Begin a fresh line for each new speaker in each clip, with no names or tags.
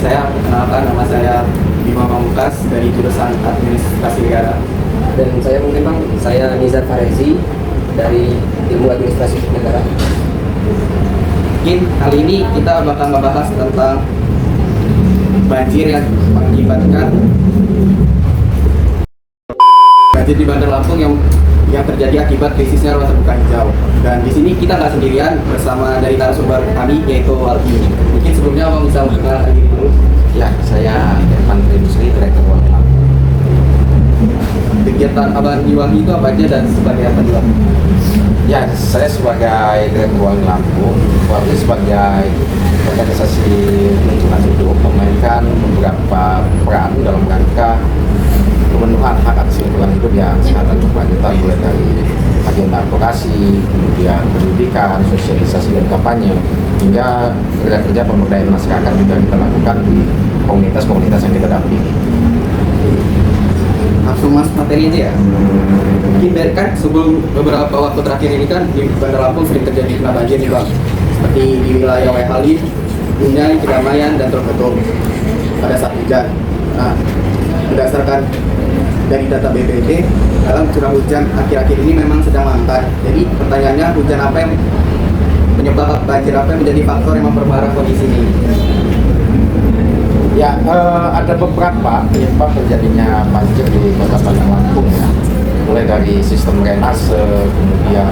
saya perkenalkan, nama saya Bima Pamungkas dari jurusan Administrasi Negara.
Dan saya mungkin Bang, saya Nizar Farezi dari Ilmu Administrasi Negara.
Mungkin kali ini kita bakal membahas tentang banjir yang mengakibatkan banjir di Bandar Lampung yang terjadi akibat krisisnya ruang terbuka hijau. Dan di sini kita nggak sendirian, bersama dari narasumber kami yaitu Walhi. Mungkin sebelumnya Abang bisa mengenalkan diri dulu.
Ya, saya Irfan Trimusli, Direktur Walhi Lampung.
Kegiatan Abang di Walhi itu apa aja dan sebagai apa juga?
Ya, saya sebagai Direktur Walhi Lampung, Walhi sebagai organisasi lingkungan hidup memainkan beberapa peran dalam rangka pemenuhan hak atas lingkungan hidup yang sangat berkelanjutan, mulai dari agenda advokasi, kemudian pendidikan, sosialisasi dan kampanye, hingga kerja-kerja pemberdayaan masyarakat juga kita lakukan di komunitas-komunitas yang kita dampingi.
Langsung mas materi aja ya. Mungkin dari kan sebelum beberapa waktu terakhir ini kan di Bandar Lampung sering terjadi kena banjir nih Bang, seperti di wilayah Halim, Bunyai, Kedamaian, dan Trogotong pada saat hujan. Nah, berdasarkan dari data BPBD, dalam curah hujan akhir-akhir ini memang sedang langka. Jadi pertanyaannya, hujan apa yang penyebab banjir, apa yang menjadi faktor yang memperparah kondisi ini?
Ya, ada beberapa penyebab terjadinya banjir di Kota Bandar Lampung ya. Mulai dari sistem drainase, kemudian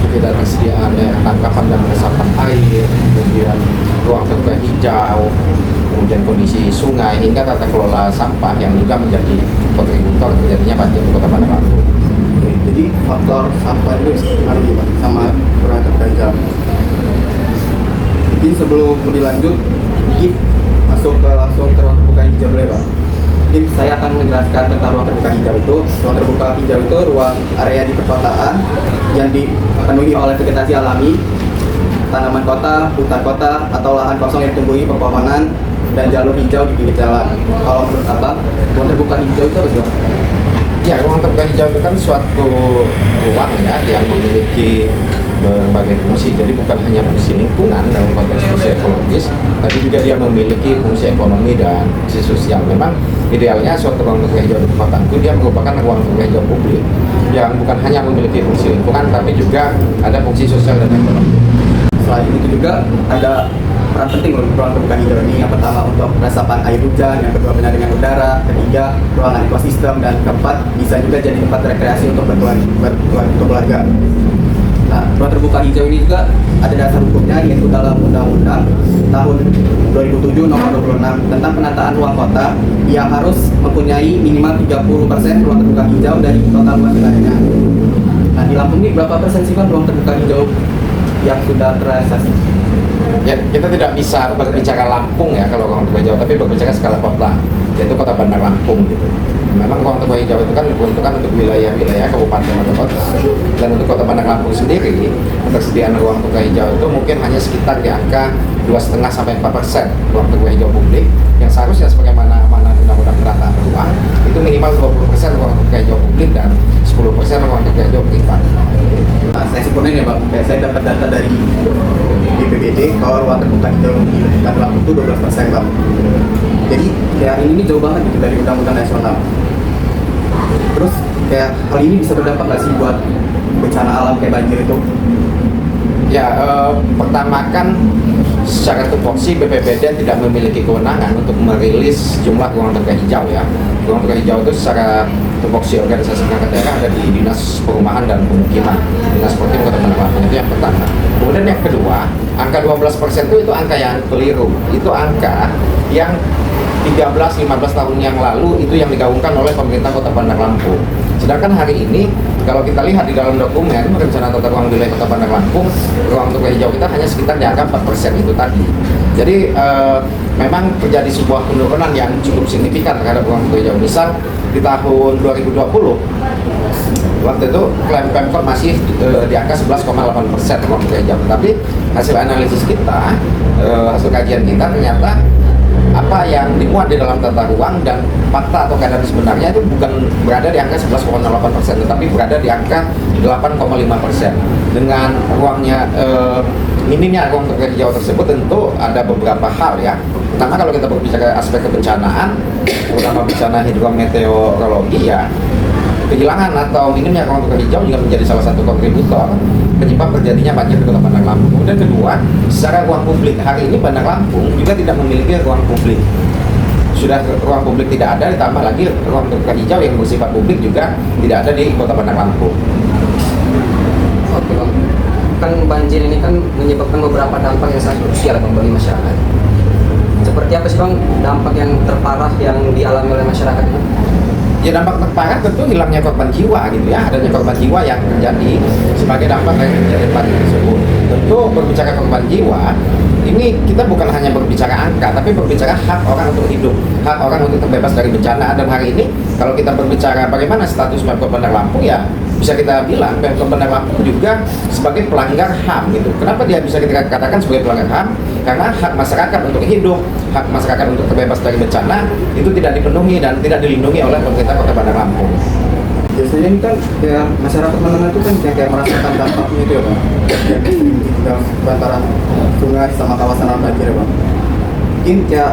tidak tersediaan tangkapan dan resapan air, kemudian ruang terbuka hijau, kemudian kondisi sungai, hingga tata kelola sampah yang juga menjadi kontributor terjadinya banjir di Kota Bandar Lampung.
Jadi faktor sampah itu dipengaruhi Pak sama ruang terbuka hijau. Mungkin sebelum lebih lanjut, mungkin masuk ke langsung ke ruang terbuka hijau boleh Pak? Mungkin saya akan menjelaskan tentang ruang terbuka hijau itu. Ruang terbuka hijau itu ruang area di perkotaan yang dipenuhi oleh vegetasi alami, tanaman kota, hutan kota, atau lahan kosong yang ditumbuhi pepohonan dan jalur hijau di pinggir jalan. Kalau menurut Abang, ruang terbuka hijau itu apa sih?
Ya, ruang terbuka hijau itu kan suatu ruang ya yang memiliki berbagai fungsi. Jadi bukan hanya fungsi lingkungan dalam konteks fungsi ekologis, tapi juga dia memiliki fungsi ekonomi dan fungsi sosial. Memang idealnya suatu ruang terbuka hijau di kota itu dia merupakan ruang terbuka hijau publik yang bukan hanya memiliki fungsi lingkungan, tapi juga ada fungsi sosial dan ekonomi.
Selain itu juga ada peran penting untuk ruang terbuka hijau ini. Yang pertama untuk resapan air hujan, yang kedua penyaringan udara, ketiga ruangan ekosistem, dan keempat bisa juga jadi tempat rekreasi untuk berkeluarga. Nah, ruang terbuka hijau ini juga ada dasar hukumnya, yaitu dalam Undang-Undang tahun 2007 nomor 26 tentang penataan ruang kota yang harus mempunyai minimal 30% ruang terbuka hijau dari total luas wilayahnya. Nah, di Lampung ini berapa persen sih Bang ruang terbuka hijau yang sudah terrealisasi?
Ya, kita tidak bisa berbicara Lampung ya kalau ruang terbuka hijau, tapi berbicara skala kota, yaitu Kota Bandar Lampung gitu. Memang ruang terbuka hijau itu kan diperuntukkan untuk wilayah-wilayah kabupaten atau kota. Dan untuk Kota Bandar Lampung sendiri, ketersediaan ruang terbuka hijau itu mungkin hanya sekitar di angka 2,5 sampai 4% ruang terbuka hijau publik, yang seharusnya sebagaimana amanat Undang-Undang Penataan Ruang itu minimal 20% ruang terbuka hijau publik dan 10% ruang terbuka hijau privat.
Nah, saya simpulin ya Bang, kayak saya dapat data dari BPBD kalau ruang terbuka hijau di Bandar Lampung itu 12% Bang. Jadi kayak ini jauh banget gitu dari undang-undang nasional. Terus kayak hal ini bisa berdampak nggak sih buat bencana alam kayak banjir itu?
Ya, pertama kan secara tupoksi BPBD tidak memiliki kewenangan untuk merilis jumlah ruang terbuka hijau ya. Ruang terbuka hijau itu secara tupoksi organisasi perangkat daerah ada di Dinas Perumahan dan Pemukiman, Dinas Perhubungan Kota Bandar Lampung. Itu yang pertama. Kemudian yang kedua, angka 12% itu angka yang keliru. Itu angka yang 13-15 tahun yang lalu itu yang digaungkan oleh pemerintah Kota Bandar Lampung. Sedangkan hari ini kalau kita lihat di dalam dokumen rencana tata ruang wilayah Kota Bandar Lampung, ruang terbuka hijau kita hanya sekitar di angka 4% itu tadi. Jadi memang terjadi sebuah penurunan yang cukup signifikan terhadap ruang terbuka hijau. Misal di tahun 2020 waktu itu klaim Pemkot masih di angka 11,8% ruang terbuka hijau. Tapi hasil analisis kita, hasil kajian kita ternyata apa apa yang dimuat di dalam tata ruang dan fakta atau keadaan sebenarnya itu bukan berada di angka 11,8%, tetapi berada di angka 8,5%. Dengan ruangnya minimnya ruang terbuka hijau tersebut tentu ada beberapa hal ya. Pertama, kalau kita berbicara aspek kebencanaan, terutama bencana hidrometeorologi ya, kehilangan atau minimnya ruang terbuka hijau juga menjadi salah satu kontributor penyebab terjadinya banjir di Kota Bandar Lampung. Kemudian kedua, secara ruang publik, hari ini Bandar Lampung juga tidak memiliki ruang publik. Sudah ruang publik tidak ada, ditambah lagi ruang terbuka hijau yang bersifat publik juga tidak ada di Kota Bandar Lampung.
Oke Bang, kan banjir ini kan menyebabkan beberapa dampak yang sangat krusial Bang bagi masyarakat. Seperti apa sih Bang dampak yang terparah yang dialami oleh masyarakat ini?
Ya, dampak terparah tentu hilangnya korban jiwa gitu ya, adanya korban jiwa yang terjadi sebagai dampak dari kejadian banjir tersebut. Tentu berbicara korban jiwa, ini kita bukan hanya berbicara angka, tapi berbicara hak orang untuk hidup, hak orang untuk terbebas dari bencana. Dan hari ini kalau kita berbicara bagaimana status Pemkot Bandar Lampung, ya bisa kita bilang Pemkot Bandar Lampung juga sebagai pelanggar HAM gitu. Kenapa dia bisa kita katakan sebagai pelanggar HAM? Karena hak masyarakat untuk hidup, hak masyarakat untuk terbebas dari bencana itu tidak dipenuhi dan tidak dilindungi oleh pemerintah Kota Bandar Lampung.
Biasanya ini kan ya, masyarakat menengah itu kan kayak merasakan dampaknya itu ya Bang, dalam bantaran sungai sama kawasan banjir ya Bang. Mungkin ya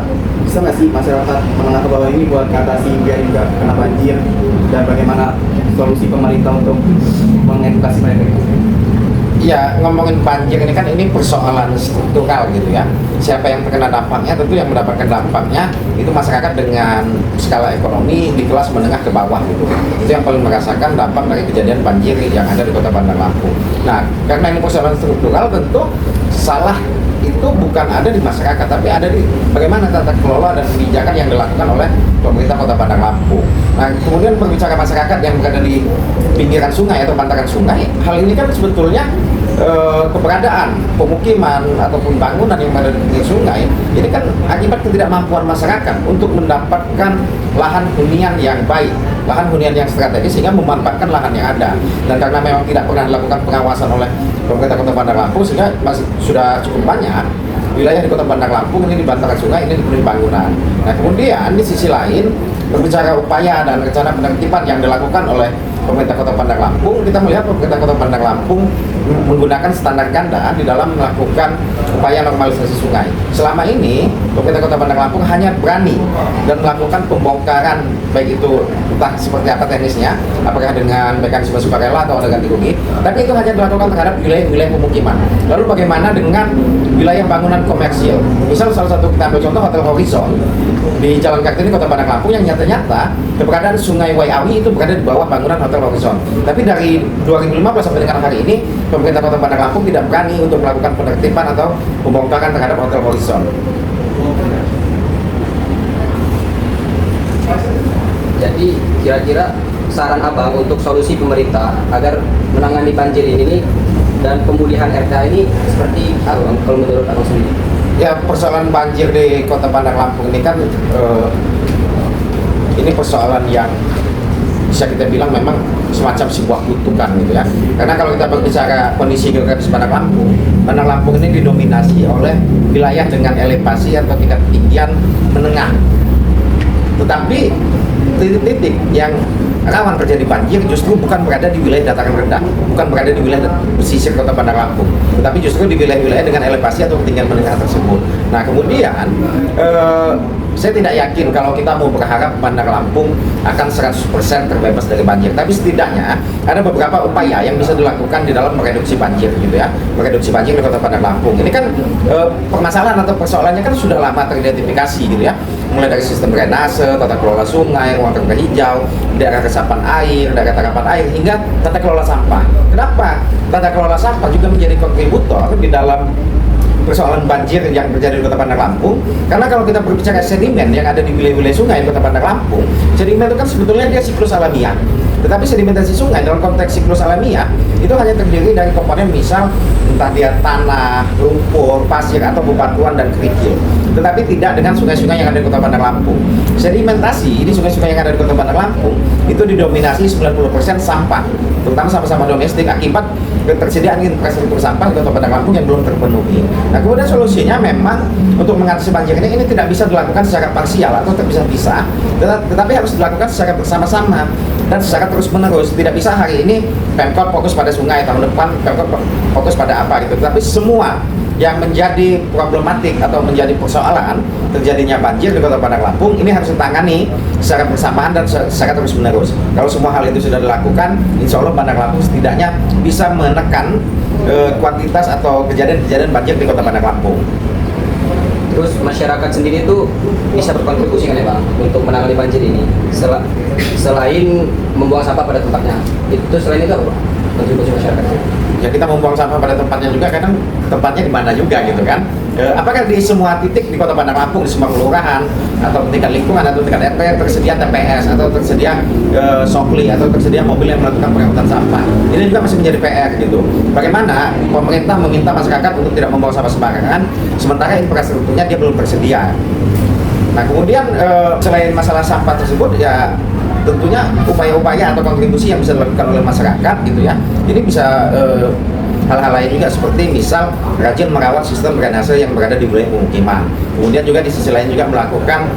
bisa nggak sih masyarakat menengah ke bawah ini buat mengatasi biar juga kena banjir, dan bagaimana solusi pemerintah untuk mengedukasi mereka itu?
Ya, ngomongin banjir ini kan ini persoalan struktural gitu ya. Siapa yang terkena dampaknya, tentu yang mendapatkan dampaknya itu masyarakat dengan skala ekonomi di kelas menengah ke bawah gitu. Itu yang paling merasakan dampak dari kejadian banjir yang ada di Kota Bandar Lampung. Nah, karena ini persoalan struktural, tentu salah itu bukan ada di masyarakat, tapi ada di bagaimana tata kelola dan kebijakan yang dilakukan oleh pemerintah Kota Bandar Lampung. Nah, kemudian berbicara masyarakat yang berada di pinggiran sungai atau bantaran sungai, hal ini kan sebetulnya keberadaan pemukiman ataupun bangunan yang berada di pinggir sungai ini kan akibat ketidakmampuan masyarakat untuk mendapatkan lahan hunian yang baik, lahan hunian yang strategis sehingga memanfaatkan lahan yang ada. Dan karena memang tidak pernah dilakukan pengawasan oleh pemerintah Kota Bandar Lampung, sehingga masih sudah cukup banyak wilayah di Kota Bandar Lampung ini di bantaran sungai ini dipenuhi bangunan. Nah, kemudian di sisi lain berbicara upaya dan rencana penertiban yang dilakukan oleh pemerintah Kota Bandar Lampung, kita melihat pemerintah Kota Bandar Lampung menggunakan standar ganda di dalam melakukan upaya normalisasi sungai. Selama ini pemerintah Kota Bandar Lampung hanya berani dan melakukan pembongkaran, baik itu entah seperti apa teknisnya, apakah dengan mekanisme sukarela atau ada ganti rugi, tapi itu hanya dilakukan terhadap wilayah-wilayah pemukiman. Lalu bagaimana dengan wilayah bangunan komersil? Misal salah satu kita ambil contoh Hotel Horizon di Jalan Kartini Kota Bandar Lampung yang nyata-nyata keberadaan Sungai Waiawi itu berada di bawah bangunan Hotel Horizon. Tapi dari 2015 sampai dengan hari ini pemerintah Kota Bandar Lampung tidak berani untuk melakukan penertiban atau pembongkaran terhadap Hotel Horizon.
Jadi kira-kira saran Abang untuk solusi pemerintah agar menangani banjir ini dan pemulihan RDA ini seperti apa Bang, kalau menurut Abang sendiri?
Ya, persoalan banjir di Kota Bandar Lampung ini kan ini persoalan yang bisa kita bilang memang semacam sebuah kutukan gitu ya. Karena kalau kita berbicara kondisi geografis Bandar Lampung ini didominasi oleh wilayah dengan elevasi atau tingkat ketinggian menengah. Tetapi titik-titik yang rawan terjadi banjir justru bukan berada di wilayah dataran rendah, bukan berada di wilayah pesisir Kota Bandar Lampung, tetapi justru di wilayah-wilayah dengan elevasi atau ketinggian menengah tersebut. Nah, kemudian saya tidak yakin kalau kita mau berharap Bandar Lampung akan 100% terbebas dari banjir, tapi setidaknya ada beberapa upaya yang bisa dilakukan di dalam mereduksi banjir gitu ya, mereduksi banjir di Kota Bandar Lampung. Ini kan permasalahan atau persoalannya kan sudah lama teridentifikasi gitu ya, mulai dari sistem drainase, tata kelola sungai, ruang terbuka hijau, daerah resapan air, daerah tangkapan air, hingga tata kelola sampah. Kenapa tata kelola sampah juga menjadi kontributor di dalam persoalan banjir yang terjadi di Kota Bandar Lampung? Karena kalau kita berbicara sedimen yang ada di wilayah-wilayah sungai di Kota Bandar Lampung, sedimen itu kan sebetulnya dia siklus alamiah. Tetapi sedimentasi sungai dalam konteks siklus alamiah itu hanya terdiri dari komponen misal entah dia tanah, lumpur, pasir atau bebatuan dan kerikil. Tetapi tidak dengan sungai-sungai yang ada di Kota Bandar Lampung. Sedimentasi di sungai-sungai yang ada di Kota Bandar Lampung itu didominasi 90% sampah. terutama sampah-sampah domestik akibat ketersediaan infrastruktur sampah di Kota Bandar Lampung yang belum terpenuhi. Nah, kemudian solusinya memang untuk mengatasi banjir ini tidak bisa dilakukan secara parsial atau terpisah-pisah, tetapi harus dilakukan secara bersama-sama dan secara terus-menerus. Tidak bisa hari ini Pemkot fokus pada sungai, tahun depan Pemkot fokus pada apa gitu. Tapi semua yang menjadi problematik atau menjadi persoalan terjadinya banjir di Kota Bandar Lampung ini harus ditangani secara bersamaan dan secara terus-menerus. Kalau semua hal itu sudah dilakukan, insya Allah Bandar Lampung setidaknya bisa menekan kuantitas atau kejadian-kejadian banjir di Kota Bandar Lampung.
Terus masyarakat sendiri itu bisa berkontribusi kan ya Bang untuk menangani banjir ini selain membuang sampah pada tempatnya. Itu selain itu apa Bang? Kontribusi masyarakat.
Ya kita membuang sampah pada tempatnya juga, kadang tempatnya di mana juga gitu kan. Apakah di semua titik di Kota Bandar Lampung, di semua kelurahan atau tingkat lingkungan atau tingkat RT tersedia TPS atau tersedia sokli atau tersedia mobil yang melakukan pengangkutan sampah? Ini juga masih menjadi PR gitu. Bagaimana pemerintah meminta masyarakat untuk tidak membawa sampah sembarangan sementara infrastrukturnya dia belum tersedia. Nah kemudian selain masalah sampah tersebut ya tentunya upaya-upaya atau kontribusi yang bisa dilakukan oleh masyarakat gitu ya, ini bisa hal-hal lain juga seperti misal rajin merawat sistem drainase yang berada di wilayah pemukiman. Kemudian juga di sisi lain juga melakukan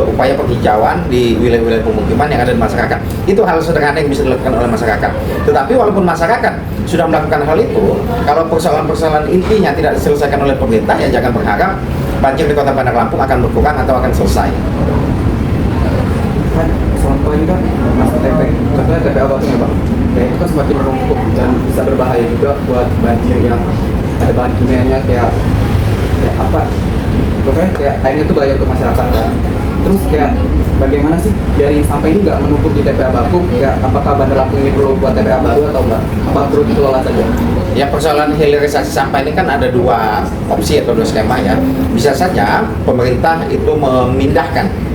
upaya penghijauan di wilayah-wilayah pemukiman yang ada di masyarakat. Itu hal sederhana yang bisa dilakukan oleh masyarakat. Tetapi walaupun masyarakat sudah melakukan hal itu, kalau persoalan-persoalan intinya tidak diselesaikan oleh pemerintah, ya jangan berharap banjir di Kota Bandar Lampung akan berkurang atau akan selesai.
Contoh ini kan masuk contohnya TPA Batu ya Bang, kayak itu kan semakin menumpuk dan bisa berbahaya juga buat banjir yang ada bahan kimianya kayak apa, pokoknya kayak airnya itu bahaya untuk masyarakat kan. Terus kayak bagaimana sih dari sampah ini nggak menumpuk di TPA Batu? Ya apakah Bandar Lampung ini perlu buat TPA baru atau enggak? Apa perlu dikelola saja?
Ya persoalan hilirisasi sampah ini kan ada dua opsi atau dua skema ya. Bisa saja pemerintah itu memindahkan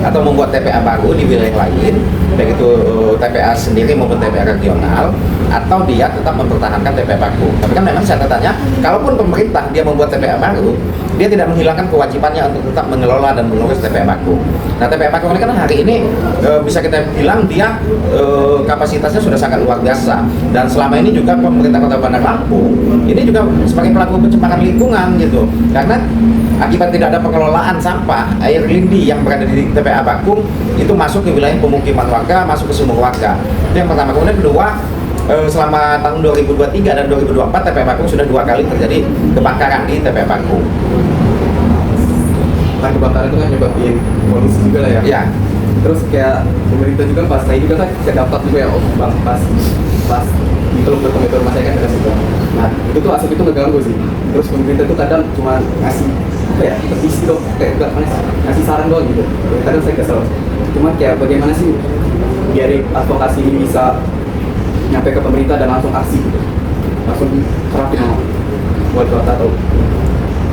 atau membuat TPA baru di wilayah lain, baik itu TPA sendiri maupun TPA regional, atau dia tetap mempertahankan TPA baku. Tapi kan memang catatannya, kalaupun pemerintah dia membuat TPA baru, dia tidak menghilangkan kewajibannya untuk tetap mengelola dan mengurus TPA baku. Nah TPA baku ini kan hari ini bisa kita bilang dia kapasitasnya sudah sangat luar biasa, dan selama ini juga pemerintah Kota Bandar Lampung ini juga sebagai pelaku pencemaran lingkungan gitu, karena akibat tidak ada pengelolaan sampah, air lindi yang berada di TPA Bakung itu masuk ke wilayah pemukiman warga, masuk ke sumur warga. Itu yang pertama. Kemudian kedua, selama tahun 2023 dan 2024 TPA Bakung sudah 2 kali terjadi kebakaran di TPA Bakung.
Nah kebakaran itu kan nyebabin polusi juga lah ya.
Ya.
Terus kayak pemerintah juga pas tadi juga kan dapat juga ya Bang, pas di kilometer rumah saya kan ada situ. Nah itu tuh asap itu ngeganggu sih. Terus pemerintah tuh kadang cuma ngasih apa ya, petisi dong, kayak enggak ngasih saran doang gitu. Kadang saya kesel. Cuma kayak bagaimana sih biar advokasi ini bisa nyampe ke pemerintah dan langsung aksi gitu, langsung terapin buat kota atau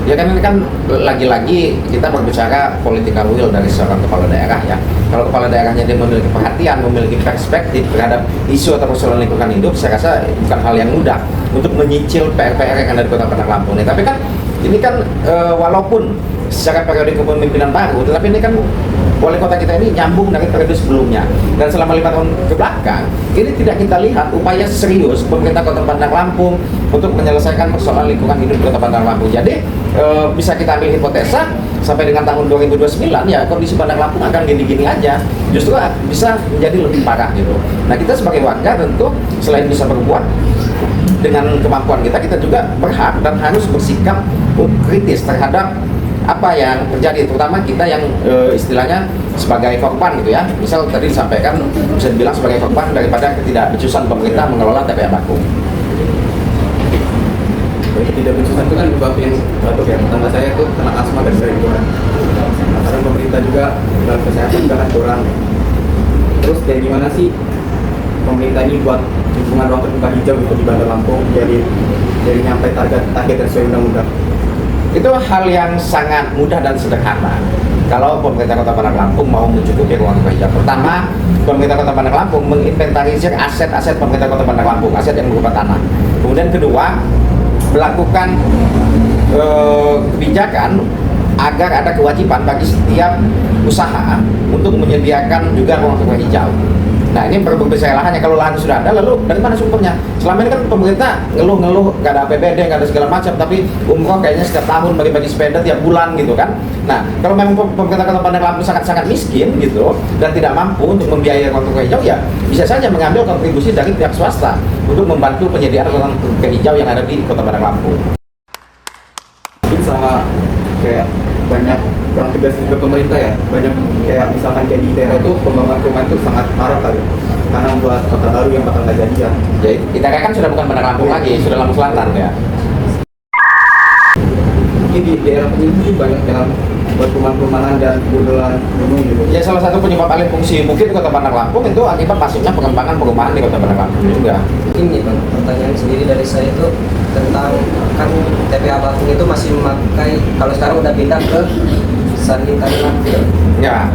Ya kan ini kan lagi-lagi kita berbicara political will dari seorang kepala daerah ya. Kalau kepala daerahnya dia memiliki perhatian, memiliki perspektif terhadap isu atau persoalan lingkungan hidup, saya rasa bukan hal yang mudah untuk menyicil PR-PR yang ada di Kota Bandar Lampung ini. Tapi kan ini kan walaupun secara periode kepemimpinan baru, tetapi ini kan wali kota kita ini nyambung dari periode sebelumnya, dan selama 5 tahun ke belakang ini tidak kita lihat upaya serius pemerintah Kota Bandar Lampung untuk menyelesaikan persoalan lingkungan hidup di Kota Bandar Lampung. Jadi bisa kita ambil hipotesa sampai dengan tahun 2029 ya kondisi Bandar Lampung akan gini-gini aja, justru bisa menjadi lebih parah gitu. Nah kita sebagai warga tentu selain bisa berbuat dengan kemampuan kita, kita juga berhak dan harus bersikap kritis terhadap apa yang terjadi, terutama kita yang istilahnya sebagai korban gitu ya. Misal tadi disampaikan bisa dibilang sebagai korban daripada ketidakbecusan pemerintah mengelola TPA Bakung.
Ketidakbecusan itu kan menyebabkan batuk ya. Tetangga saya tuh kena asma dan sering kurang. Karena pemerintah juga dalam kesehatan juga kan kurang. Terus kayak gimana sih pemerintah ini buat lingkungan ruang terbuka hijau gitu di Bandar Lampung jadi nyampe target sesuai undang-undang?
Itu hal yang sangat mudah dan sederhana. Kalau pemerintah Kota Bandar Lampung mau mencukupi ruang terbuka hijau, pertama, pemerintah Kota Bandar Lampung menginventarisir aset-aset pemerintah Kota Bandar Lampung, aset yang berupa tanah. Kemudian kedua, melakukan kebijakan agar ada kewajiban bagi setiap usaha untuk menyediakan juga ruang terbuka hijau. Nah ini berbukti saya lahannya, kalau lahan sudah ada, lalu dari mana sumbernya? Selama ini kan pemerintah ngeluh-ngeluh, nggak ada APBD, nggak ada segala macam, tapi umroh kayaknya setiap tahun bagi-bagi sepeda tiap bulan gitu kan. Nah kalau memang pemerintah Kota Bandar Lampung sangat-sangat miskin gitu dan tidak mampu untuk membiayai ruang terbuka hijau, ya bisa saja mengambil kontribusi dari pihak swasta untuk membantu penyediaan ruang terbuka hijau yang ada di Kota Bandar Lampung.
Mungkin sama kayak banyak kurang tegas juga pemerintah ya, banyak kayak misalkan kayak di daerah itu pembangunan perumahan itu sangat parah kali karena membuat kota baru yang bakal nggak jadi ya.
Jadi ITERA kan sudah bukan Bandar Lampung lagi, sudah Lampung Selatan ya.
Mungkin di daerah penyangga banyak yang buat perumahan-perumahan dan gundulan gunung gitu.
Ya salah satu penyebab alih fungsi bukit di Kota Bandar Lampung itu akibat masifnya pengembangan perumahan di Kota Bandar Lampung juga.
Ini Bang, pertanyaan sendiri dari saya itu tentang kan TPA Bakung itu masih memakai, kalau sekarang udah pindah ke sanitary landfill.
Ya,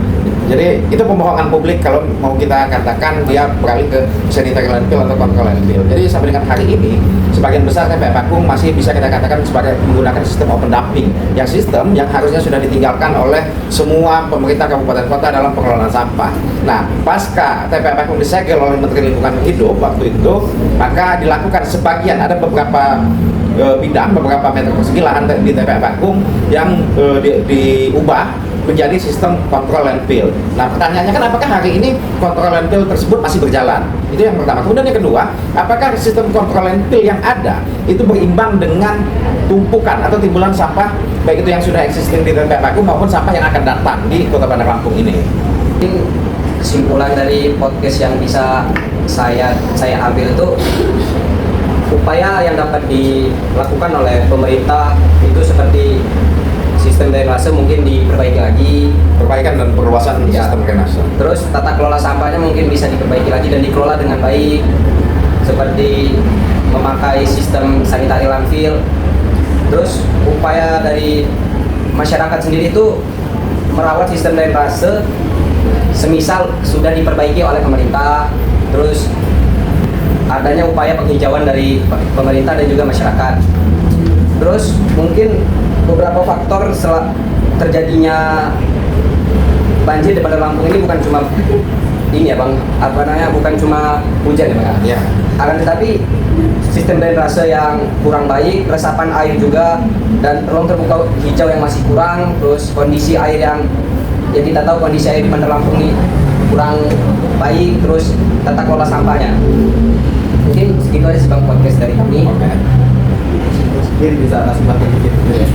jadi itu pembohongan publik kalau mau kita katakan dia beralih ke sanitary landfill atau control landfill. Jadi sampai dengan hari ini, sebagian besar TPA Bakung masih bisa kita katakan sebagai menggunakan sistem open dumping, yang sistem yang harusnya sudah ditinggalkan oleh semua pemerintah kabupaten kota dalam pengelolaan sampah. Nah, pasca TPA Bakung disegel oleh Menteri Lingkungan Hidup waktu itu, maka dilakukan sebagian, ada beberapa bidang, beberapa meter persegi lahan di TPA Bakung yang diubah menjadi sistem kontrol landfill. Nah pertanyaannya kan apakah hari ini kontrol landfill tersebut masih berjalan? Itu yang pertama. Kemudian yang kedua, apakah sistem kontrol landfill yang ada itu berimbang dengan tumpukan atau timbulan sampah baik itu yang sudah existing di TPA Bakung maupun sampah yang akan datang di Kota Bandar Lampung ini?
Mungkin kesimpulan dari podcast yang bisa saya ambil itu, upaya yang dapat dilakukan oleh pemerintah itu seperti sistem drainase mungkin diperbaiki lagi,
Perbaikan dan perluasan
ya.
sistem drainase.
Terus tata kelola sampahnya mungkin bisa diperbaiki lagi dan dikelola dengan baik, seperti memakai sistem sanitary landfill. Terus upaya dari masyarakat sendiri itu merawat sistem drainase, semisal sudah diperbaiki oleh pemerintah. Terus adanya upaya penghijauan dari pemerintah dan juga masyarakat. Terus mungkin beberapa faktor terjadinya banjir di Bandar Lampung ini bukan cuma ini ya Bang, bukan cuma hujan ya Bang.
Ya.
Akan tetapi sistem drainase yang kurang baik, resapan air juga, dan ruang terbuka hijau yang masih kurang, terus kondisi air yang kita tahu kondisi air di Bandar Lampung ini kurang baik, terus tata kelola sampahnya. Mungkin segitu aja sih Bang podcast dari kami.
Oke.
Mungkin bisa kasih makin dikit gitu ya.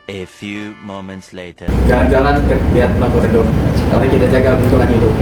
A few moments later.
Jalan-jalan ke Vietnam Koridor, karena kita jaga lingkungan hidup.